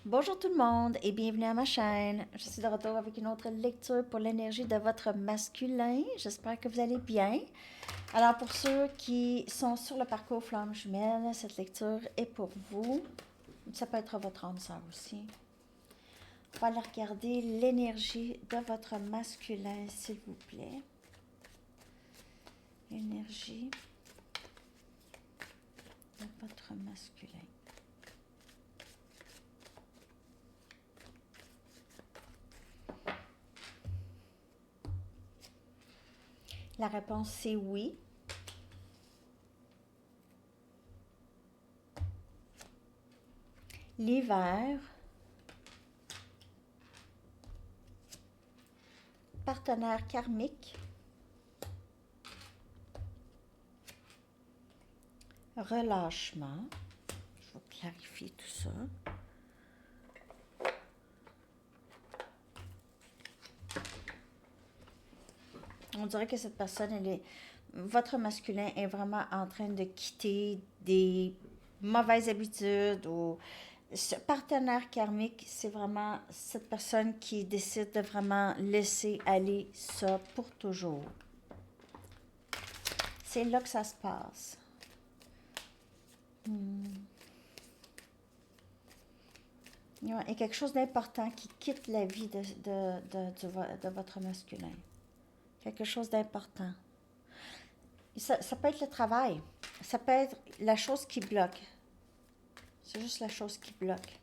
Bonjour tout le monde et bienvenue à ma chaîne. Je suis de retour avec une autre lecture pour l'énergie de votre masculin. J'espère que vous allez bien. Alors pour ceux qui sont sur le parcours flamme jumelle, cette lecture est pour vous. Ça peut être votre âme sœur aussi. On va aller regarder l'énergie de votre masculin, s'il vous plaît. Énergie de votre masculin. La réponse c'est oui. L'hiver. Partenaire karmique. Relâchement. Je vais clarifier tout ça. On dirait que cette personne, votre masculin est vraiment en train de quitter des mauvaises habitudes ou ce partenaire karmique, c'est vraiment cette personne qui décide de vraiment laisser aller ça pour toujours. C'est là que ça se passe. Il y a quelque chose d'important qui quitte la vie de votre masculin. Quelque chose d'important. Ça peut être le travail. Ça peut être la chose qui bloque. C'est juste la chose qui bloque.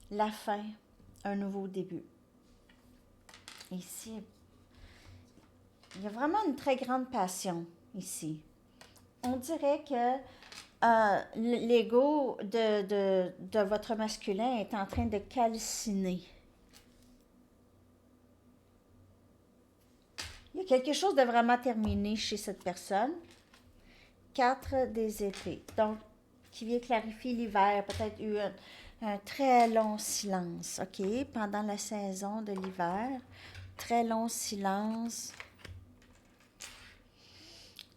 La fin, un nouveau début. Ici, il y a vraiment une très grande passion ici. On dirait que l'ego de votre masculin est en train de calciner. Il y a quelque chose de vraiment terminé chez cette personne. 4 des épées. Donc, qui vient clarifier l'hiver. Peut-être eu un très long silence, OK? Pendant la saison de l'hiver. Très long silence.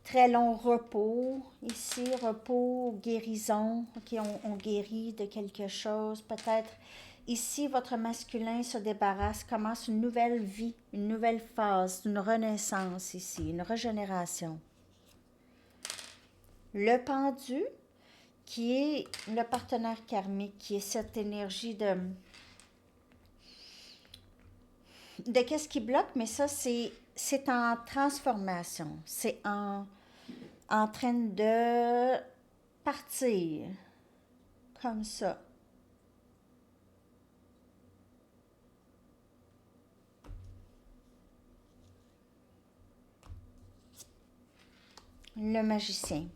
Très long repos. Ici, repos, guérison. OK, on guérit de quelque chose. Peut-être ici, votre masculin se débarrasse, commence une nouvelle vie, une nouvelle phase, une renaissance ici, une régénération. Le pendu, qui est le partenaire karmique, qui est cette énergie de qu'est-ce qui bloque, mais ça, c'est en transformation. C'est en train de partir comme ça. Le magicien.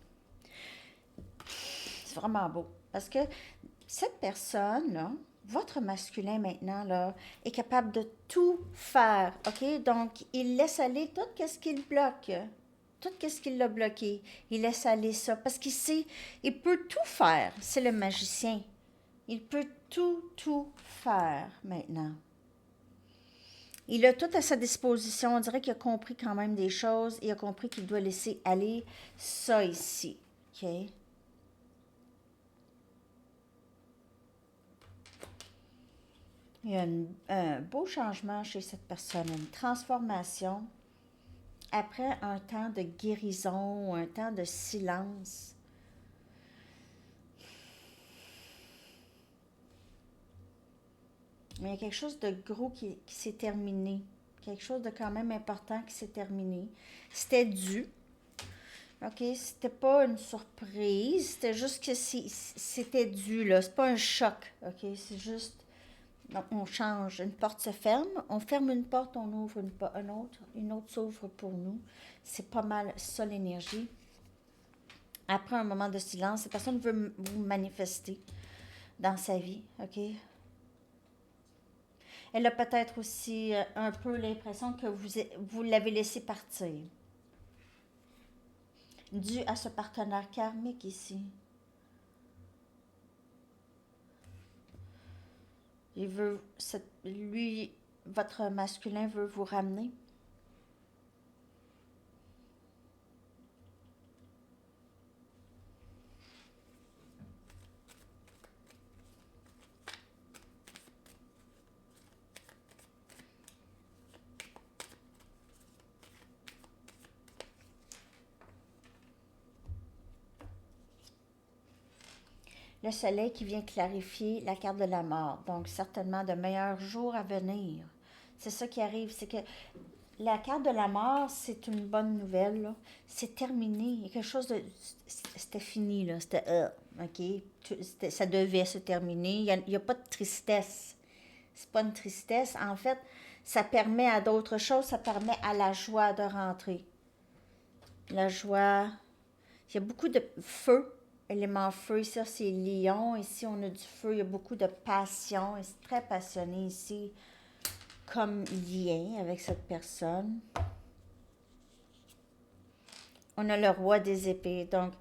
C'est vraiment beau. Parce que cette personne, là, votre masculin maintenant, là, est capable de tout faire. OK? Donc, il laisse aller tout ce qu'il bloque. Tout ce qui l'a bloqué. Il laisse aller ça. Parce qu'il sait, il peut tout faire. C'est le magicien. Il peut tout faire maintenant. Il a tout à sa disposition. On dirait qu'il a compris quand même des choses. Il a compris qu'il doit laisser aller ça ici. OK? Il y a un beau changement chez cette personne, une transformation après un temps de guérison, un temps de silence. Mais il y a quelque chose de gros qui s'est terminé. Quelque chose de quand même important qui s'est terminé. C'était dû. OK? C'était pas une surprise. C'était juste que c'était dû, là. C'est pas un choc. OK? C'est juste. Donc, on change. Une porte se ferme. On ferme une porte, on ouvre une autre. Une autre s'ouvre pour nous. C'est pas mal ça l'énergie. Après un moment de silence, cette personne veut vous manifester dans sa vie. OK? Elle a peut-être aussi un peu l'impression que vous l'avez laissé partir. Dû à ce partenaire karmique ici. Il veut, lui, votre masculin veut vous ramener. le soleil qui vient clarifier la carte de la mort. Donc, certainement de meilleurs jours à venir. C'est ça qui arrive, c'est que la carte de la mort, c'est une bonne nouvelle, là. C'est terminé. Il y a quelque chose de... C'était fini, là. C'était... OK? Ça devait se terminer. Il y a pas de tristesse. C'est pas une tristesse. En fait, ça permet à d'autres choses. Ça permet à la joie de rentrer. La joie... Il y a beaucoup de feu. Élément feu, ça c'est lion. Ici, on a du feu. Il y a beaucoup de passion. C'est très passionné ici comme lien avec cette personne. On a le roi des épées. Donc,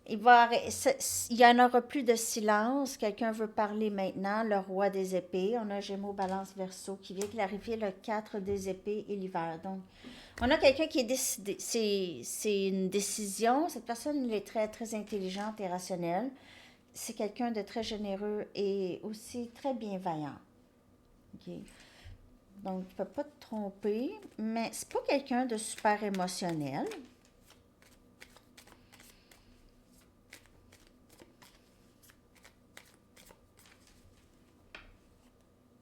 il y en aura plus de silence. Quelqu'un veut parler maintenant. Le roi des épées. On a Gémeaux, Balance, Verseau qui vient clarifier le 4 des épées et l'hiver. Donc, on a quelqu'un qui est décidé. C'est une décision. Cette personne, elle est très, très intelligente et rationnelle. C'est quelqu'un de très généreux et aussi très bienveillant. OK? Donc, tu ne peux pas te tromper, mais c'est pas quelqu'un de super émotionnel.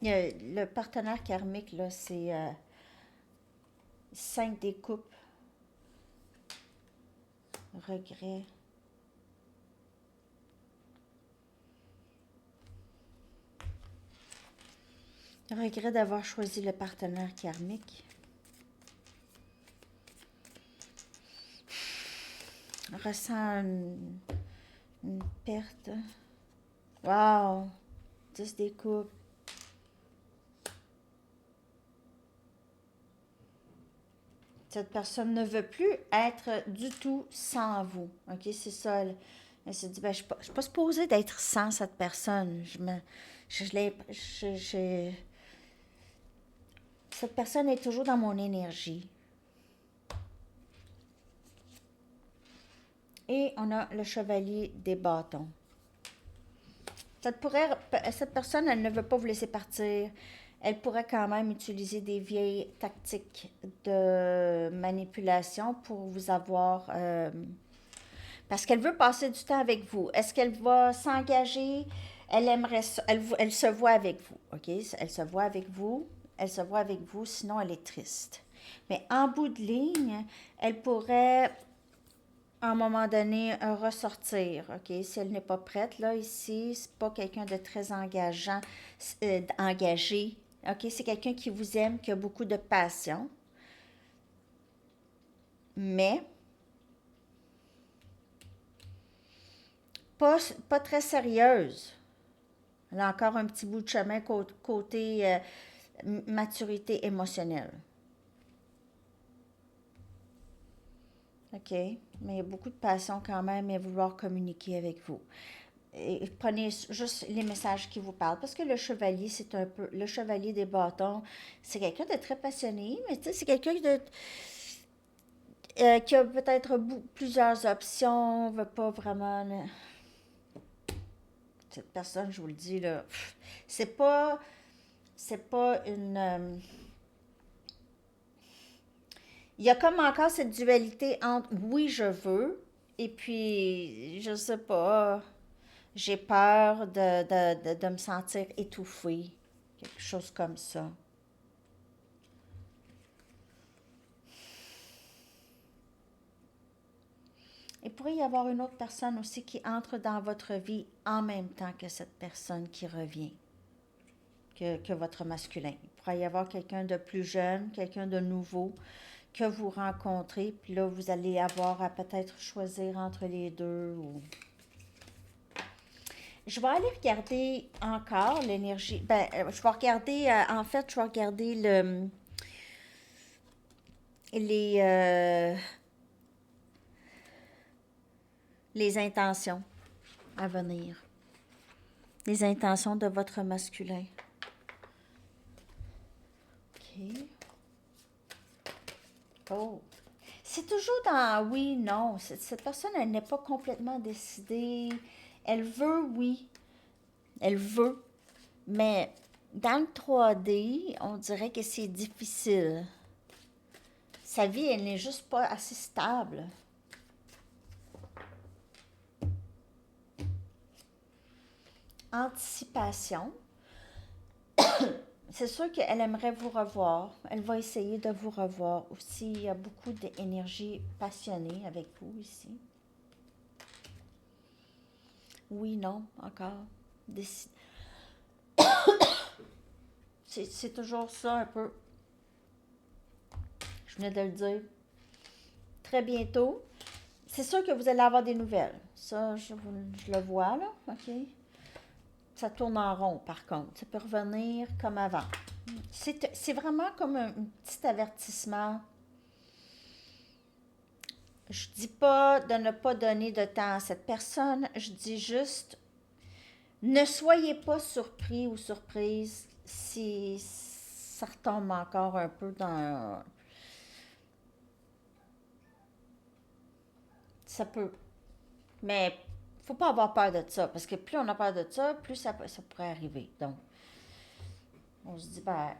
Le partenaire karmique, là, c'est 5 des coupes, regret. Regret d'avoir choisi le partenaire karmique. Ressent une perte. Wow! 10 des coupes. Cette personne ne veut plus être du tout sans vous. OK, c'est ça. Elle se dit, ben, je ne suis pas supposée d'être sans cette personne. Cette personne est toujours dans mon énergie. Et on a le chevalier des bâtons. Cette personne, elle ne veut pas vous laisser partir. Elle pourrait quand même utiliser des vieilles tactiques de manipulation pour vous avoir... parce qu'elle veut passer du temps avec vous. Est-ce qu'elle va s'engager? Elle aimerait ça. Elle se voit avec vous, OK? Elle se voit avec vous. Elle se voit avec vous, sinon elle est triste. Mais en bout de ligne, elle pourrait, à un moment donné, ressortir, OK? Si elle n'est pas prête, là, ici, c'est pas quelqu'un de très engagé, OK? C'est quelqu'un qui vous aime, qui a beaucoup de passion, mais pas très sérieuse. Elle a encore un petit bout de chemin côté maturité émotionnelle. OK? Mais il y a beaucoup de passion quand même et vouloir communiquer avec vous. Et prenez juste les messages qui vous parlent. Parce que le chevalier, c'est un peu... Le chevalier des bâtons, c'est quelqu'un de très passionné, mais tu sais, c'est quelqu'un qui a peut-être plusieurs options, veut pas vraiment... Cette personne, je vous le dis, là, c'est pas... C'est pas une... il y a comme encore cette dualité entre oui, je veux, et puis, je sais pas, j'ai peur de me sentir étouffée. Quelque chose comme ça. Il pourrait y avoir une autre personne aussi qui entre dans votre vie en même temps que cette personne qui revient, que votre masculin. Il pourrait y avoir quelqu'un de plus jeune, quelqu'un de nouveau que vous rencontrez, puis là, vous allez avoir à peut-être choisir entre les deux. Je vais aller regarder encore l'énergie. Ben, je vais regarder, en fait, je vais regarder les, euh, les intentions à venir. Les intentions de votre masculin. OK. Oh. C'est toujours dans oui, non. Cette personne, elle n'est pas complètement décidée. Elle veut, oui. Elle veut. Mais dans le 3D, on dirait que c'est difficile. Sa vie, elle n'est juste pas assez stable. anticipation. C'est sûr qu'elle aimerait vous revoir. Elle va essayer de vous revoir aussi. Il y a beaucoup d'énergie passionnée avec vous ici. Oui, non, encore. C'est toujours ça un peu. Je venais de le dire. Très bientôt. C'est sûr que vous allez avoir des nouvelles. Ça, je le vois, là. OK? Ça tourne en rond, par contre. Ça peut revenir comme avant. C'est vraiment comme un petit avertissement. Je dis pas de ne pas donner de temps à cette personne. Je dis juste, ne soyez pas surpris ou surprise si ça retombe encore un peu dans... Ça peut. Mais faut pas avoir peur de ça, parce que plus on a peur de ça, plus ça pourrait arriver. Donc, on se dit, ben,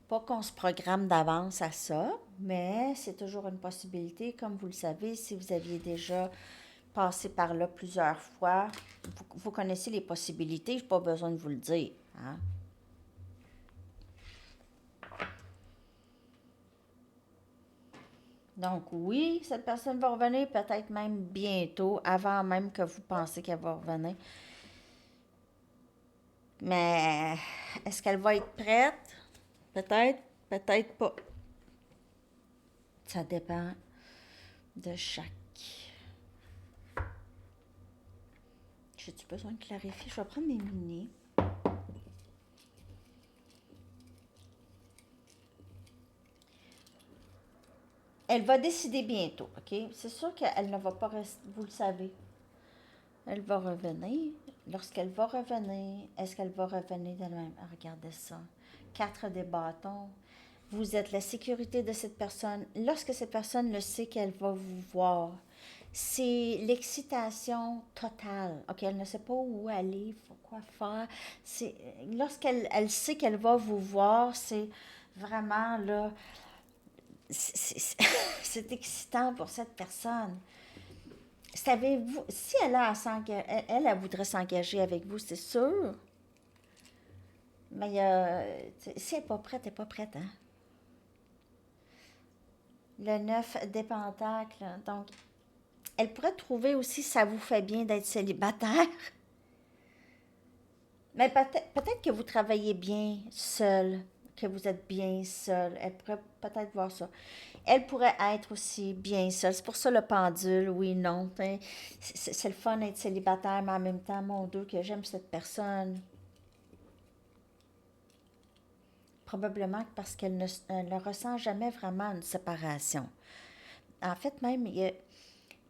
pas qu'on se programme d'avance à ça, mais c'est toujours une possibilité. Comme vous le savez, si vous aviez déjà passé par là plusieurs fois, vous connaissez les possibilités, je n'ai pas besoin de vous le dire. Hein? Donc oui, cette personne va revenir peut-être même bientôt, avant même que vous pensez qu'elle va revenir. Mais est-ce qu'elle va être prête? Peut-être, peut-être pas. Ça dépend de chaque. J'ai-tu besoin de clarifier? Je vais prendre mes lunettes. Elle va décider bientôt, OK? C'est sûr qu'elle ne va pas rester, vous le savez. Elle va revenir. Lorsqu'elle va revenir, est-ce qu'elle va revenir de même? Regardez ça. 4 des bâtons. Vous êtes la sécurité de cette personne. Lorsque cette personne le sait qu'elle va vous voir, c'est l'excitation totale. OK, elle ne sait pas où aller, quoi faire. Lorsqu'elle sait qu'elle va vous voir, c'est vraiment là, c'est excitant pour cette personne. Savez-vous, si elle voudrait s'engager avec vous, c'est sûr. Mais si elle n'est pas prête, elle n'est pas prête, hein? Le 9 des pentacles. Donc, elle pourrait trouver aussi ça vous fait bien d'être célibataire. Mais peut-être que vous travaillez bien seul, que vous êtes bien seul. Elle pourrait peut-être voir ça. Elle pourrait être aussi bien seule. C'est pour ça le pendule, oui, non. C'est le fun d'être célibataire, mais en même temps, mon Dieu, que j'aime cette personne. Probablement parce qu'elle ne ressent jamais vraiment une séparation. En fait, même, il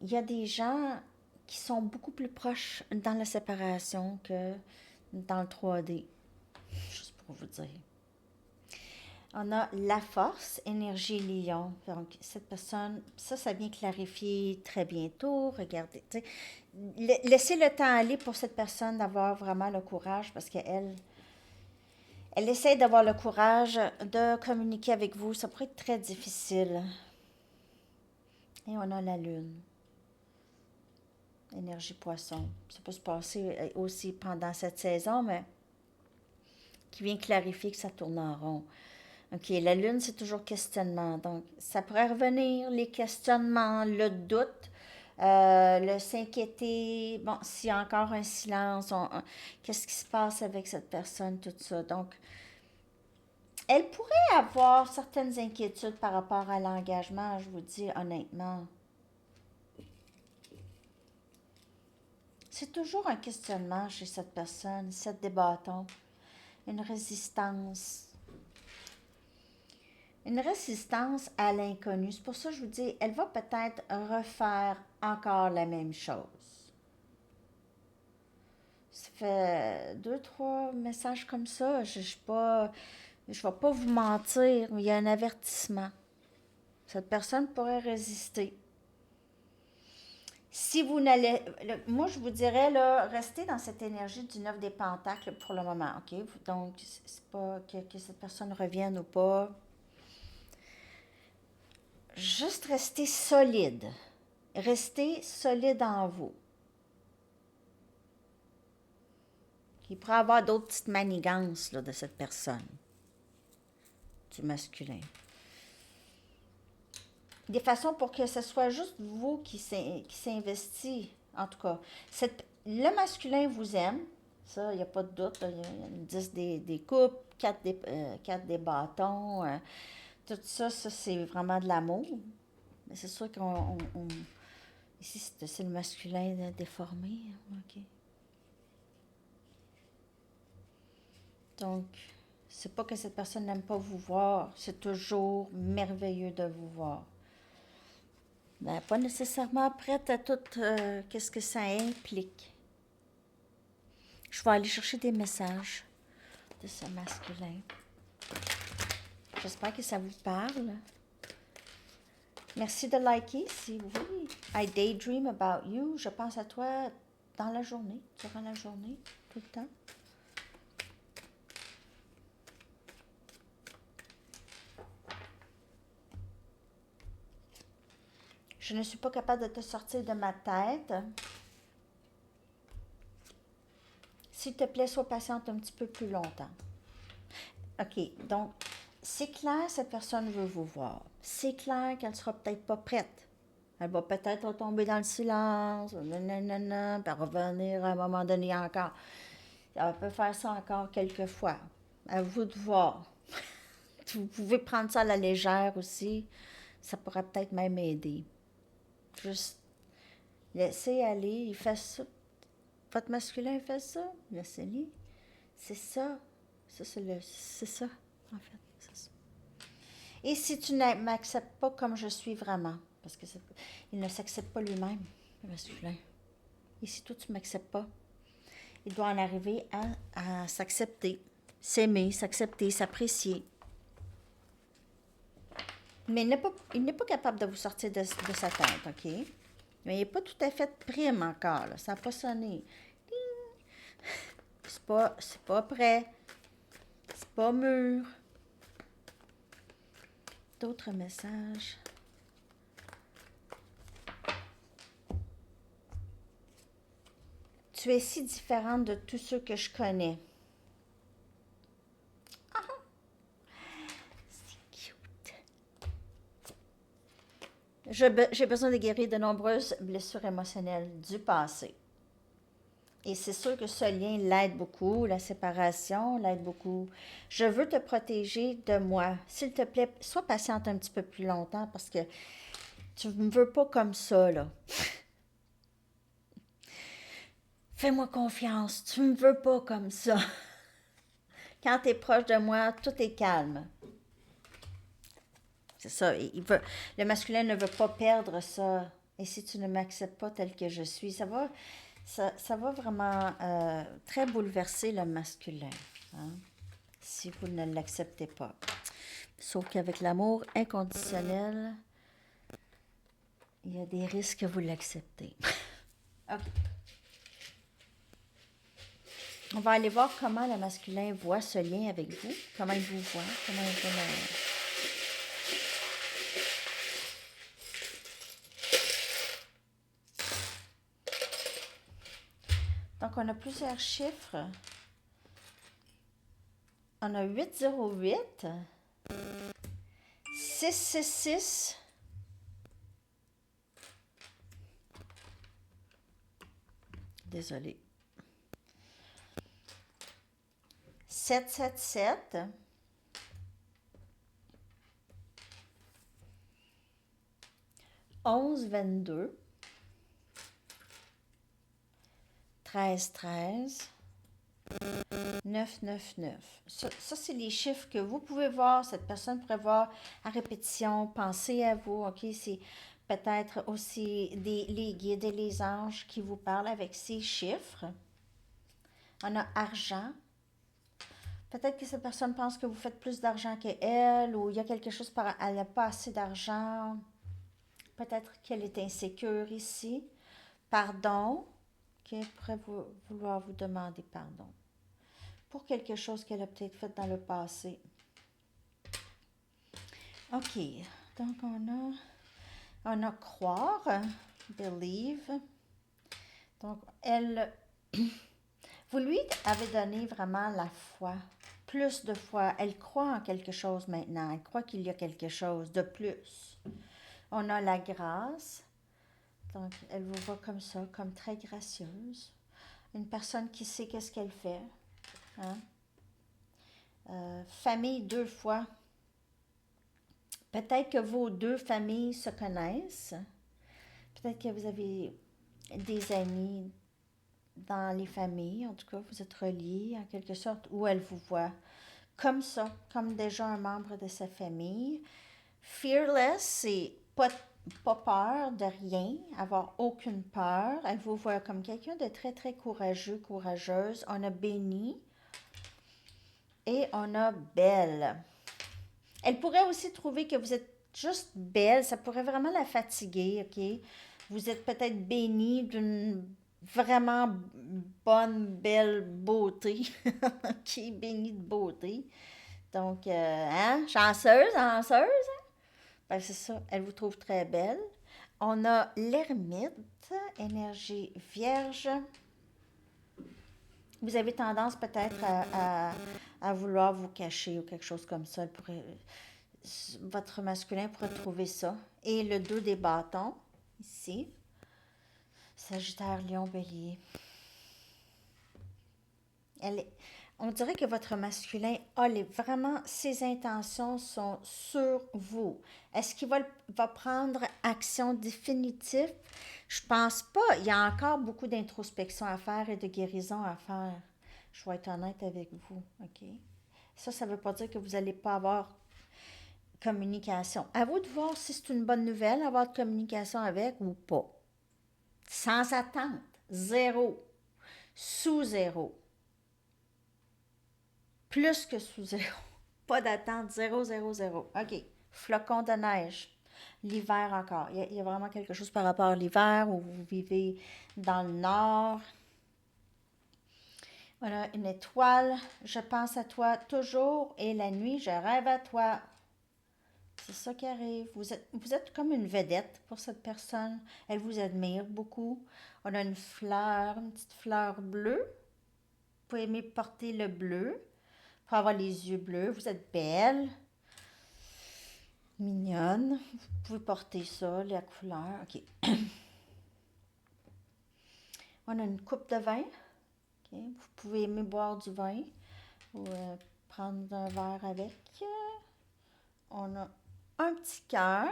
y a des gens qui sont beaucoup plus proches dans la séparation que dans le 3D. Juste pour vous dire. On a la force, énergie lion. Donc, cette personne, ça vient clarifier très bientôt. Regardez, laissez le temps aller pour cette personne d'avoir vraiment le courage parce qu'elle essaie d'avoir le courage de communiquer avec vous. Ça pourrait être très difficile. Et on a la lune. Énergie poisson. Ça peut se passer aussi pendant cette saison, mais qui vient clarifier que ça tourne en rond. OK, la lune, c'est toujours questionnement. Donc, ça pourrait revenir, les questionnements, le doute, le s'inquiéter. Bon, s'il y a encore un silence, qu'est-ce qui se passe avec cette personne, tout ça. Donc, elle pourrait avoir certaines inquiétudes par rapport à l'engagement, je vous dis honnêtement. C'est toujours un questionnement chez cette personne, 7 des bâtons, une résistance. Une résistance à l'inconnu. C'est pour ça que je vous dis, elle va peut-être refaire encore la même chose. Ça fait 2, 3 messages comme ça. Je ne vais pas vous mentir, mais il y a un avertissement. Cette personne pourrait résister. Si vous n'allez... Moi, je vous dirais, là, restez dans cette énergie du 9 des pentacles pour le moment, OK? Donc, c'est pas que cette personne revienne ou pas. Juste rester solide. Restez solide en vous. Il pourrait y avoir d'autres petites manigances là, de cette personne, du masculin. Des façons pour que ce soit juste vous qui s'investit. En tout cas, le masculin vous aime. Ça, il n'y a pas de doute. Là. Il y a 10 des coupes, 4 des bâtons. Tout ça, c'est vraiment de l'amour. Mais c'est sûr ici, c'est le masculin déformé. OK. Donc, c'est pas que cette personne n'aime pas vous voir. C'est toujours merveilleux de vous voir. Ben, pas nécessairement prête à tout qu'est-ce que ça implique. Je vais aller chercher des messages de ce masculin. J'espère que ça vous parle. Merci de liker si vous voulez. I daydream about you. Je pense à toi dans la journée, durant la journée, tout le temps. Je ne suis pas capable de te sortir de ma tête. S'il te plaît, sois patiente un petit peu plus longtemps. OK, donc, c'est clair, cette personne veut vous voir. C'est clair qu'elle ne sera peut-être pas prête. Elle va peut-être tomber dans le silence, nanana, puis revenir à un moment donné encore. Elle peut faire ça encore quelques fois. À vous de voir. Vous pouvez prendre ça à la légère aussi. Ça pourrait peut-être même aider. Juste laissez aller. Il fait ça. Votre masculin fait ça. Laissez-le. C'est ça. Ça, c'est ça, en fait. C'est ça. Et si tu ne m'acceptes pas comme je suis vraiment, parce que il ne s'accepte pas lui-même, le masculin. Et si toi, tu ne m'acceptes pas, il doit en arriver à s'accepter, s'aimer, s'accepter, s'apprécier. Mais il n'est pas capable de vous sortir de sa tête, OK? Mais il n'est pas tout à fait prime encore, là. Ça n'a pas sonné. C'est pas prêt. C'est pas mûr. D'autres messages. Tu es si différente de tous ceux que je connais. Ah, c'est cute. J'ai besoin de guérir de nombreuses blessures émotionnelles du passé. Et c'est sûr que ce lien l'aide beaucoup, la séparation l'aide beaucoup. Je veux te protéger de moi. S'il te plaît, sois patiente un petit peu plus longtemps parce que tu ne me veux pas comme ça, là. Fais-moi confiance, tu ne me veux pas comme ça. Quand tu es proche de moi, tout est calme. C'est ça, le masculin ne veut pas perdre ça. Et si tu ne m'acceptes pas tel que je suis, ça va vraiment très bouleverser le masculin, hein, si vous ne l'acceptez pas. Sauf qu'avec l'amour inconditionnel, il y a des risques que vous l'acceptez. OK. On va aller voir comment le masculin voit ce lien avec vous, comment il vous voit, comment il voit Donc, on a plusieurs chiffres. On a 808, 666, désolé, 777, 1122, 1313, 999. Ça c'est les chiffres que vous pouvez voir, cette personne pourrait voir à répétition, penser à vous, OK? C'est peut-être aussi les guides et les anges qui vous parlent avec ces chiffres. On a argent. Peut-être que cette personne pense que vous faites plus d'argent qu'elle ou il y a quelque chose elle n'a pas assez d'argent. Peut-être qu'elle est insécure ici. Pardon. OK, pourrait vouloir vous demander pardon pour quelque chose qu'elle a peut-être fait dans le passé. OK, donc on a croire, believe. Donc, elle Vous lui avez donné vraiment la foi, plus de foi. Elle croit en quelque chose maintenant. Elle croit qu'il y a quelque chose de plus. On a la grâce. Donc, elle vous voit comme ça, comme très gracieuse. Une personne qui sait qu'est-ce qu'elle fait. Hein? Famille deux fois. Peut-être que vos deux familles se connaissent. Peut-être que vous avez des amis dans les familles. En tout cas, vous êtes reliés en quelque sorte. Ou elle vous voit comme ça, comme déjà un membre de sa famille. Fearless, c'est pas peur de rien, avoir aucune peur. Elle vous voit comme quelqu'un de très, très courageux, courageuse. On a béni et on a belle. Elle pourrait aussi trouver que vous êtes juste belle. Ça pourrait vraiment la fatiguer, OK? Vous êtes peut-être béni d'une vraiment bonne, belle beauté. OK? Béni de beauté. Donc, hein? Chanceuse, chanceuse. Ben, c'est ça, elle vous trouve très belle. On a l'ermite, énergie vierge. Vous avez tendance peut-être à vouloir vous cacher ou quelque chose comme ça. Votre masculin pourrait trouver ça. Et le 2 des bâtons, ici. Sagittaire, Lion, Bélier. Elle est- on dirait que votre masculin vraiment, ses intentions sont sur vous. Est-ce qu'il va prendre action définitive? Je pense pas. Il y a encore beaucoup d'introspection à faire et de guérison à faire. Je vais être honnête avec vous, OK? Ça ne veut pas dire que vous n'allez pas avoir communication. À vous de voir si c'est une bonne nouvelle, avoir de communication avec ou pas. Sans attente. Zéro. Sous zéro. Plus que sous zéro. Pas d'attente, zéro, zéro, zéro. OK. Flocon de neige. L'hiver encore. Il y a vraiment quelque chose par rapport à l'hiver où vous vivez dans le nord. Voilà, une étoile. Je pense à toi toujours et la nuit, je rêve à toi. C'est ça qui arrive. Vous êtes comme une vedette pour cette personne. Elle vous admire beaucoup. On a une petite fleur bleue. Vous pouvez aimer porter le bleu pour avoir les yeux bleus. Vous êtes belle, mignonne. Vous pouvez porter ça, la couleur. OK. On a une coupe de vin. OK. Vous pouvez aimer boire du vin ou prendre un verre avec. On a un petit cœur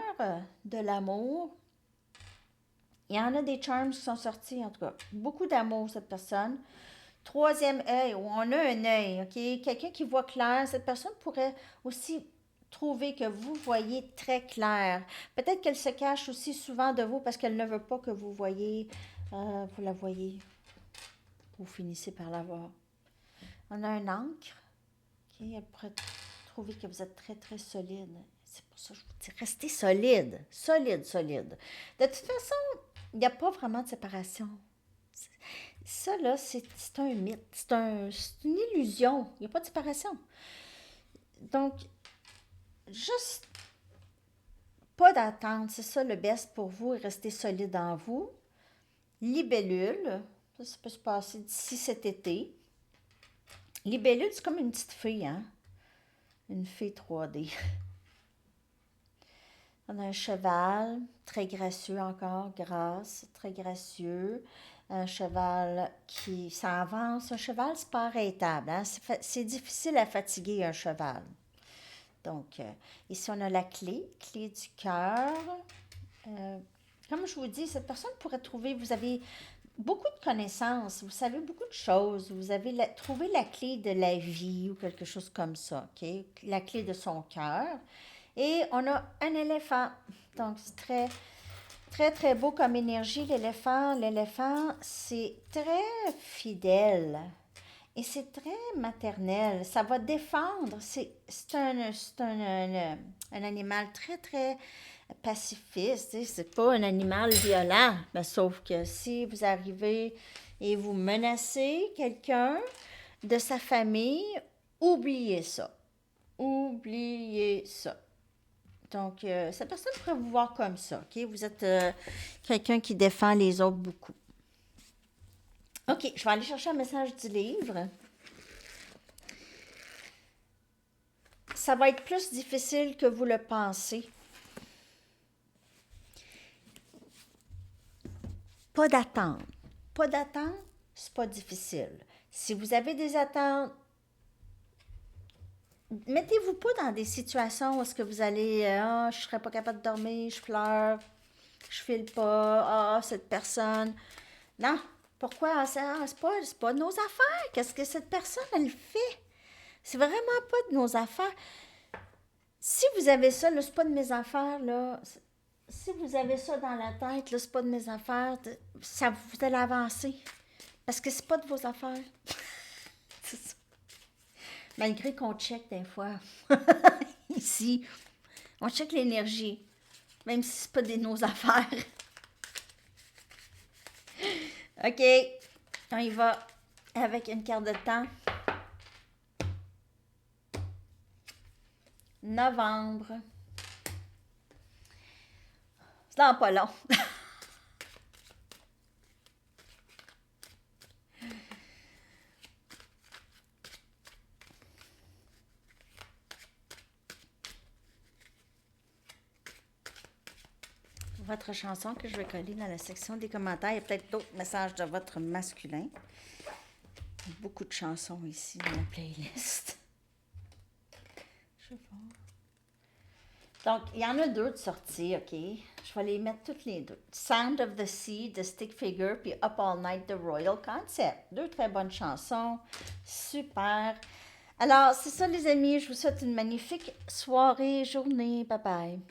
de l'amour. Il y en a des charms qui sont sortis, en tout cas. Beaucoup d'amour, cette personne. Troisième œil, où on a un œil, OK? Quelqu'un qui voit clair. Cette personne pourrait aussi trouver que vous voyez très clair. Peut-être qu'elle se cache aussi souvent de vous parce qu'elle ne veut pas que vous voyez, vous la voyez. Vous finissez par la voir. On a un ancre. OK? Elle pourrait trouver que vous êtes très, très solide. C'est pour ça que je vous dis, restez solide. Solide, solide. De toute façon, il n'y a pas vraiment de séparation. Ça, là, c'est un mythe. C'est une illusion. Il n'y a pas de séparation. Donc, juste pas d'attente. C'est ça le best pour vous et rester solide en vous. Libellule. Ça peut se passer d'ici cet été. Libellule, c'est comme une petite fille, hein? Une fille 3D. On a un cheval, très gracieux encore, grâce, très gracieux. Un cheval qui s'avance. Un c'est pas arrêtable. Hein? C'est difficile à fatiguer un cheval. Donc, ici, on a la clé du cœur. Comme je vous dis, cette personne pourrait trouver, vous avez beaucoup de connaissances, vous savez beaucoup de choses, vous avez trouvé la clé de la vie ou quelque chose comme ça, OK? La clé de son cœur. Et on a un éléphant. Donc, c'est très, très, très beau comme énergie, l'éléphant. L'éléphant, c'est très fidèle et c'est très maternel. Ça va défendre. Un animal très, très pacifiste. C'est pas un animal violent. Mais sauf que si vous arrivez et vous menacez quelqu'un de sa famille, oubliez ça. Oubliez ça. Donc, cette personne pourrait vous voir comme ça, OK? Vous êtes quelqu'un qui défend les autres beaucoup. OK, je vais aller chercher un message du livre. Ça va être plus difficile que vous le pensez. Pas d'attente. Pas d'attente, c'est pas difficile. Si vous avez des attentes, mettez-vous pas dans des situations où est-ce que vous allez, ah, je serais pas capable de dormir, je pleure, je file pas, ah, cette personne. Non, pourquoi? Ah, c'est pas nos affaires. Qu'est-ce que cette personne, elle fait? C'est vraiment pas de nos affaires. Si vous avez ça, là, c'est pas de mes affaires, là. Si vous avez ça dans la tête, là, c'est pas de mes affaires, ça, vous allez avancer. Parce que c'est pas de vos affaires. C'est ça. Malgré qu'on check des fois. Ici, on check l'énergie. Même si c'est pas de nos affaires. OK. On y va avec une carte de temps. Novembre. C'est dans pas long. Votre chanson que je vais coller dans la section des commentaires. Il y a peut-être d'autres messages de votre masculin. Beaucoup de chansons ici dans la playlist. Je vais voir. Donc, il y en a deux de sorties, OK? Je vais les mettre toutes les deux. Sound of the Sea de Stick Figure, puis Up All Night de Royal Concept. Deux très bonnes chansons. Super. Alors, c'est ça, les amis. Je vous souhaite une magnifique soirée, journée. Bye bye.